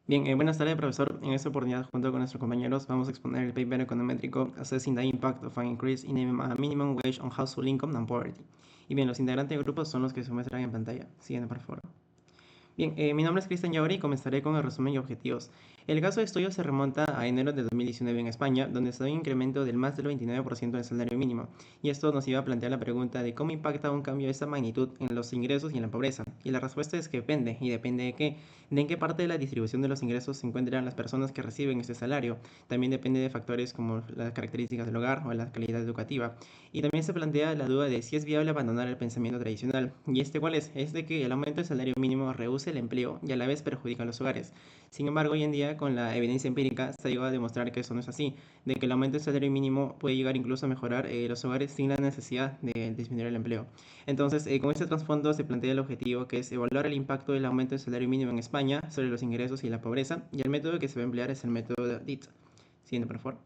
Bien, buenas tardes, profesor. En esta oportunidad, junto con nuestros compañeros, vamos a exponer el paper econométrico Assessing the Impact of an Increase in a Minimum Wage on Household Income and Poverty. Y bien, los integrantes del grupo son los que se muestran en pantalla. Siguiente, por favor. Bien, mi nombre es Cristian Yauri y comenzaré con el resumen y objetivos. El caso de estudio se remonta a enero de 2019 en España, donde se da un incremento del más del 29% del salario mínimo, y esto nos iba a plantear la pregunta de cómo impacta un cambio de esta magnitud en los ingresos y en la pobreza. Y la respuesta es que depende, y depende de qué, de en qué parte de la distribución de los ingresos se encuentran las personas que reciben este salario. También depende de factores como las características del hogar o la calidad educativa. Y también se plantea la duda de si es viable abandonar el pensamiento tradicional. ¿Y este cuál es? Es de que el aumento del salario mínimo reduce el empleo y a la vez perjudica a los hogares. Sin embargo, hoy en día, con la evidencia empírica, se ha llegado a demostrar que eso no es así, de que el aumento del salario mínimo puede llegar incluso a mejorar los hogares sin la necesidad de disminuir el empleo. Entonces, con este trasfondo se plantea el objetivo que es evaluar el impacto del aumento del salario mínimo en España sobre los ingresos y la pobreza, y el método que se va a emplear es el método de DIT. Siguiente, por favor.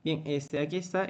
Bien, aquí está,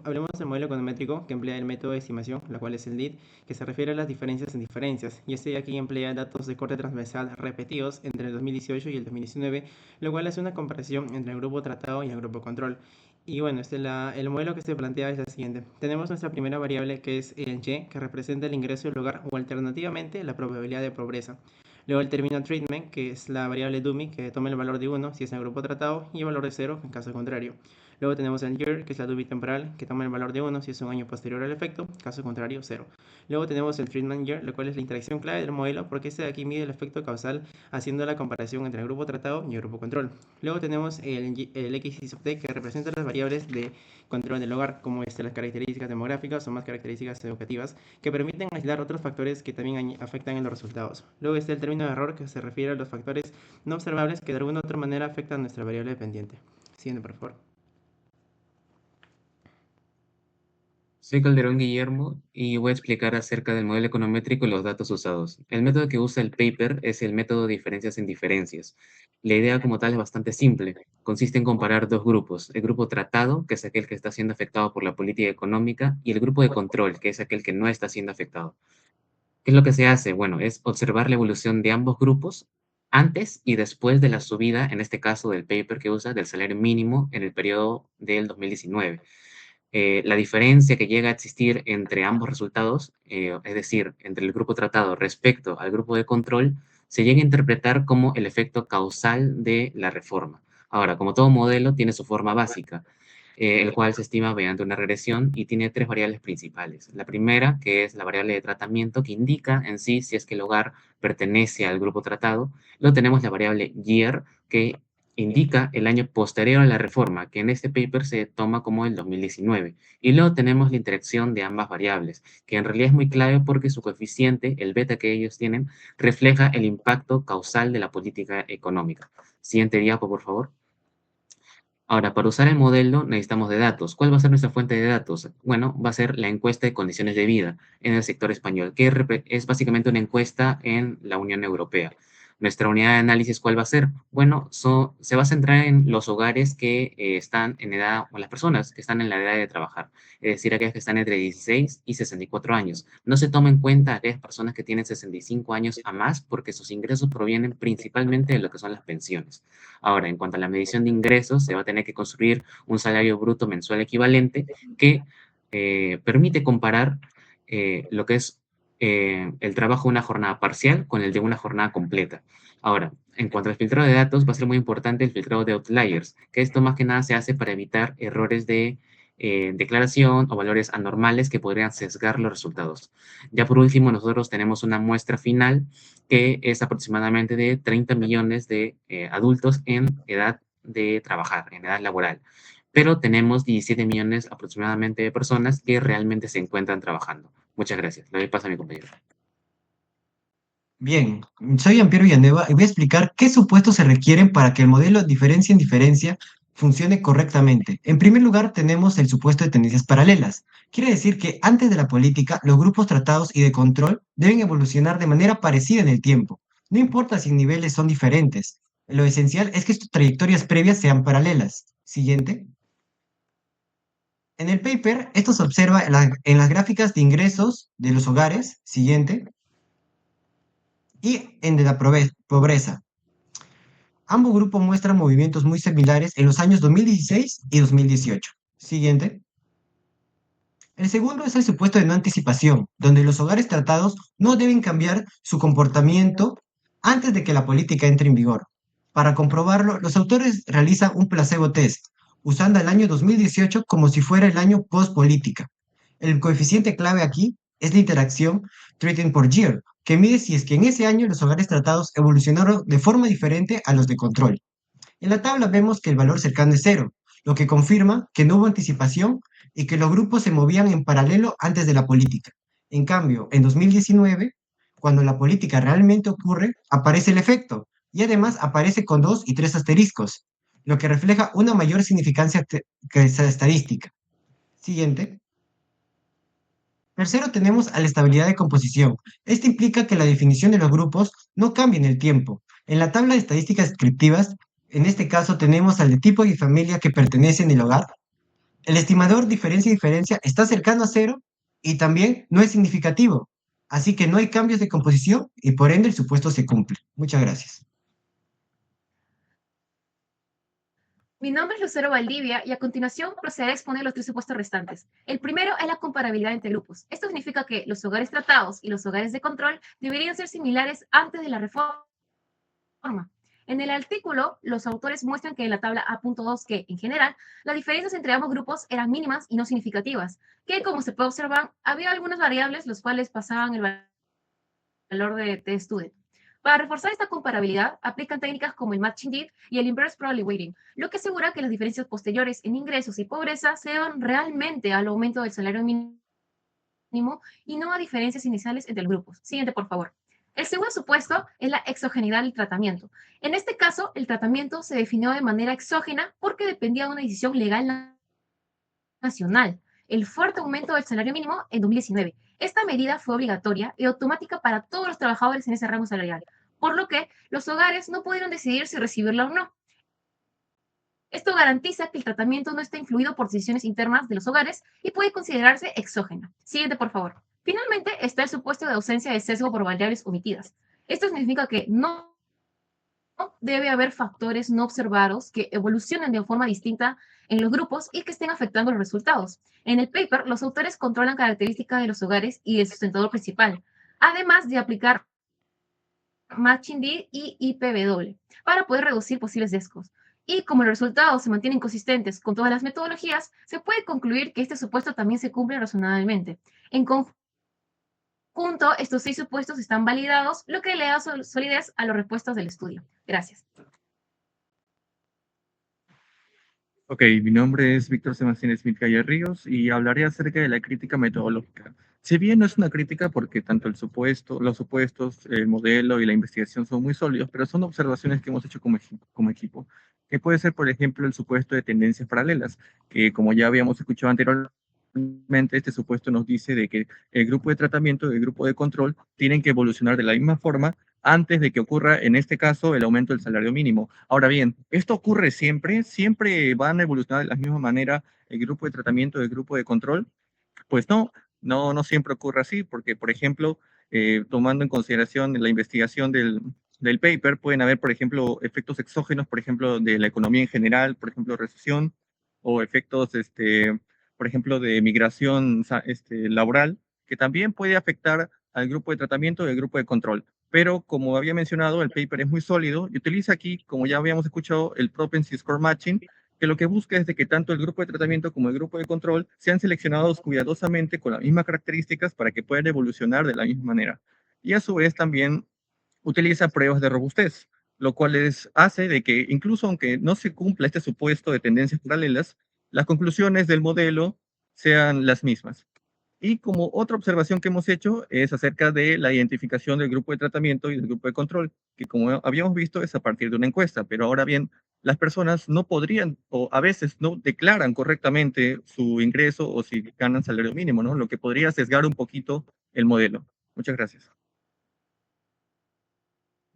hablemos del modelo econométrico que emplea el método de estimación, la cual es el DIT, que se refiere a las diferencias en diferencias. Y este de aquí emplea datos de corte transversal repetidos entre el 2018 y el 2019, lo cual hace una comparación entre el grupo tratado y el grupo control. Y bueno, el modelo que se plantea es el siguiente. Tenemos nuestra primera variable que es el Y, que representa el ingreso del hogar o alternativamente la probabilidad de pobreza. Luego el término treatment, que es la variable dummy, que toma el valor de 1 si es en el grupo tratado y el valor de 0 en caso contrario. Luego tenemos el year, que es la dummy temporal, que toma el valor de 1 si es un año posterior al efecto, caso contrario 0. Luego tenemos el treatment year, lo cual es la interacción clave del modelo, porque este de aquí mide el efecto causal haciendo la comparación entre el grupo tratado y el grupo control. Luego tenemos el x of t, que representa las variables de control del hogar, como las características demográficas o más características educativas, que permiten aislar otros factores que también afectan en los resultados. Luego está el término de error, que se refiere a los factores no observables que de alguna u otra manera afectan a nuestra variable dependiente. Siguiente, por favor. Soy Calderón Guillermo y voy a explicar acerca del modelo econométrico y los datos usados. El método que usa el paper es el método de diferencias en diferencias. La idea como tal es bastante simple. Consiste en comparar dos grupos, el grupo tratado, que es aquel que está siendo afectado por la política económica, y el grupo de control, que es aquel que no está siendo afectado. ¿Qué es lo que se hace? Bueno, es observar la evolución de ambos grupos antes y después de la subida, en este caso del paper que usa, del salario mínimo en el periodo del 2019. La diferencia que llega a existir entre ambos resultados, es decir, entre el grupo tratado respecto al grupo de control, se llega a interpretar como el efecto causal de la reforma. Ahora, como todo modelo, tiene su forma básica, el cual se estima mediante una regresión y tiene tres variables principales. La primera, que es la variable de tratamiento, que indica en sí si es que el hogar pertenece al grupo tratado. Luego tenemos la variable year, que indica el año posterior a la reforma, que en este paper se toma como el 2019. Y luego tenemos la interacción de ambas variables, que en realidad es muy clave porque su coeficiente, el beta que ellos tienen, refleja el impacto causal de la política económica. Siguiente diapo, por favor. Ahora, para usar el modelo necesitamos de datos. ¿Cuál va a ser nuestra fuente de datos? Bueno, va a ser la encuesta de condiciones de vida en el sector español, que es básicamente una encuesta en la Unión Europea. Nuestra unidad de análisis, ¿cuál va a ser? Bueno, se va a centrar en los hogares que están en edad, o las personas que están en la edad de trabajar, es decir, aquellas que están entre 16 y 64 años. No se toma en cuenta a aquellas personas que tienen 65 años a más porque sus ingresos provienen principalmente de lo que son las pensiones. Ahora, en cuanto a la medición de ingresos, se va a tener que construir un salario bruto mensual equivalente que permite comparar lo que es el trabajo de una jornada parcial con el de una jornada completa. Ahora, en cuanto al filtrado de datos, va a ser muy importante el filtrado de outliers, que esto más que nada se hace para evitar errores de declaración o valores anormales que podrían sesgar los resultados. Ya por último, nosotros tenemos una muestra final que es aproximadamente de 30 millones de adultos en edad de trabajar, en edad laboral. Pero tenemos 17 millones aproximadamente de personas que realmente se encuentran trabajando. Muchas gracias. Le doy paso a mi compañero. Bien, soy Ampiero Villanueva y voy a explicar qué supuestos se requieren para que el modelo diferencia en diferencia funcione correctamente. En primer lugar, tenemos el supuesto de tendencias paralelas. Quiere decir que antes de la política, los grupos tratados y de control deben evolucionar de manera parecida en el tiempo. No importa si niveles son diferentes. Lo esencial es que sus trayectorias previas sean paralelas. Siguiente. En el paper, esto se observa en las gráficas de ingresos de los hogares. Siguiente. Y en de la pobreza. Ambos grupos muestran movimientos muy similares en los años 2016 y 2018. Siguiente. El segundo es el supuesto de no anticipación, donde los hogares tratados no deben cambiar su comportamiento antes de que la política entre en vigor. Para comprobarlo, los autores realizan un placebo test, usando el año 2018 como si fuera el año post-política. El coeficiente clave aquí es la interacción Treating por Year, que mide si es que en ese año los hogares tratados evolucionaron de forma diferente a los de control. En la tabla vemos que el valor cercano es cero, lo que confirma que no hubo anticipación y que los grupos se movían en paralelo antes de la política. En cambio, en 2019, cuando la política realmente ocurre, aparece el efecto y además aparece con 2 y 3 asteriscos, lo que refleja una mayor significancia que esa estadística. Siguiente. Tercero, tenemos a la estabilidad de composición. Esto implica que la definición de los grupos no cambia en el tiempo. En la tabla de estadísticas descriptivas, en este caso tenemos al de tipo y familia que pertenece en el hogar. El estimador diferencia-diferencia está cercano a cero y también no es significativo. Así que no hay cambios de composición y por ende el supuesto se cumple. Muchas gracias. Mi nombre es Lucero Valdivia y a continuación procederé a exponer los tres supuestos restantes. El primero es la comparabilidad entre grupos. Esto significa que los hogares tratados y los hogares de control deberían ser similares antes de la reforma. En el artículo, los autores muestran que en la tabla A.2 que, en general, las diferencias entre ambos grupos eran mínimas y no significativas, que, como se puede observar, había algunas variables los cuales pasaban el valor de t-student. Para reforzar esta comparabilidad, aplican técnicas como el Matching Did y el Inverse Probability Weighting, lo que asegura que las diferencias posteriores en ingresos y pobreza se deban realmente al aumento del salario mínimo y no a diferencias iniciales entre los grupos. Siguiente, por favor. El segundo supuesto es la exogeneidad del tratamiento. En este caso, el tratamiento se definió de manera exógena porque dependía de una decisión legal nacional, el fuerte aumento del salario mínimo en 2019. Esta medida fue obligatoria y automática para todos los trabajadores en ese rango salarial, por lo que los hogares no pudieron decidir si recibirla o no. Esto garantiza que el tratamiento no está influido por decisiones internas de los hogares y puede considerarse exógena. Siguiente, por favor. Finalmente, está el supuesto de ausencia de sesgo por variables omitidas. Esto significa que no debe haber factores no observados que evolucionen de forma distinta en los grupos y que estén afectando los resultados. En el paper, los autores controlan características de los hogares y del sustentador principal, además de aplicar Matching D y IPW para poder reducir posibles sesgos. Y como los resultados se mantienen consistentes con todas las metodologías, se puede concluir que este supuesto también se cumple razonablemente. En conjunto, estos 6 supuestos están validados, lo que le da solidez a las respuestas del estudio. Gracias. Ok, mi nombre es Víctor Sebastián Smith Calle Ríos y hablaré acerca de la crítica metodológica. Si bien no es una crítica porque tanto el supuesto, los supuestos, el modelo y la investigación son muy sólidos, pero son observaciones que hemos hecho como equipo, que puede ser, por ejemplo, el supuesto de tendencias paralelas, que como ya habíamos escuchado anteriormente, este supuesto nos dice de que el grupo de tratamiento y el grupo de control tienen que evolucionar de la misma forma antes de que ocurra, en este caso, el aumento del salario mínimo. Ahora bien, ¿esto ocurre siempre? ¿Siempre van a evolucionar de la misma manera el grupo de tratamiento y el grupo de control? Pues no siempre ocurre así, porque, por ejemplo, tomando en consideración la investigación del paper, pueden haber, por ejemplo, efectos exógenos, por ejemplo, de la economía en general, por ejemplo, recesión, o efectos, por ejemplo, de migración laboral, que también puede afectar al grupo de tratamiento y al grupo de control. Pero, como había mencionado, el paper es muy sólido y utiliza aquí, como ya habíamos escuchado, el Propensity Score Matching, que lo que busca es de que tanto el grupo de tratamiento como el grupo de control sean seleccionados cuidadosamente con las mismas características para que puedan evolucionar de la misma manera. Y a su vez también utiliza pruebas de robustez, lo cual hace de que incluso aunque no se cumpla este supuesto de tendencias paralelas, las conclusiones del modelo sean las mismas. Y como otra observación que hemos hecho es acerca de la identificación del grupo de tratamiento y del grupo de control, que como habíamos visto es a partir de una encuesta, pero ahora bien, las personas no podrían o a veces no declaran correctamente su ingreso o si ganan salario mínimo, ¿no? Lo que podría sesgar un poquito el modelo. Muchas gracias.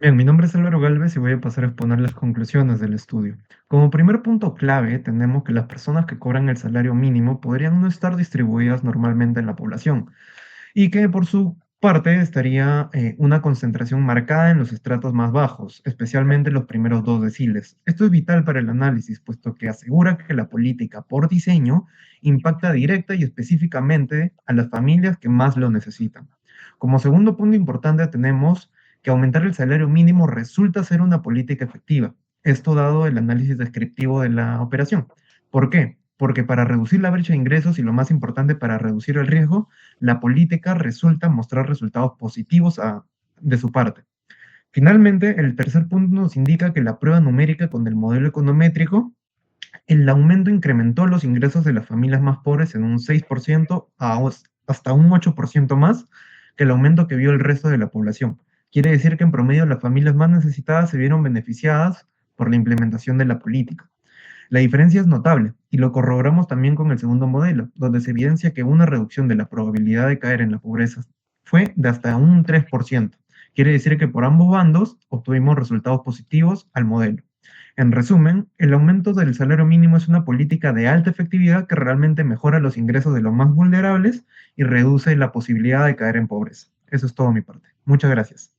Bien, mi nombre es Álvaro Galvez y voy a pasar a exponer las conclusiones del estudio. Como primer punto clave, tenemos que las personas que cobran el salario mínimo podrían no estar distribuidas normalmente en la población y que por su parte estaría una concentración marcada en los estratos más bajos, especialmente los primeros 2 deciles. Esto es vital para el análisis, puesto que asegura que la política por diseño impacta directa y específicamente a las familias que más lo necesitan. Como segundo punto importante tenemos que aumentar el salario mínimo resulta ser una política efectiva. Esto dado el análisis descriptivo de la operación. ¿Por qué? Porque para reducir la brecha de ingresos y lo más importante para reducir el riesgo, la política resulta mostrar resultados positivos de su parte. Finalmente, el tercer punto nos indica que la prueba numérica con el modelo econométrico, el aumento incrementó los ingresos de las familias más pobres en un 6% hasta un 8% más que el aumento que vio el resto de la población. Quiere decir que en promedio las familias más necesitadas se vieron beneficiadas por la implementación de la política. La diferencia es notable y lo corroboramos también con el segundo modelo, donde se evidencia que una reducción de la probabilidad de caer en la pobreza fue de hasta un 3%. Quiere decir que por ambos bandos obtuvimos resultados positivos al modelo. En resumen, el aumento del salario mínimo es una política de alta efectividad que realmente mejora los ingresos de los más vulnerables y reduce la posibilidad de caer en pobreza. Eso es todo mi parte. Muchas gracias.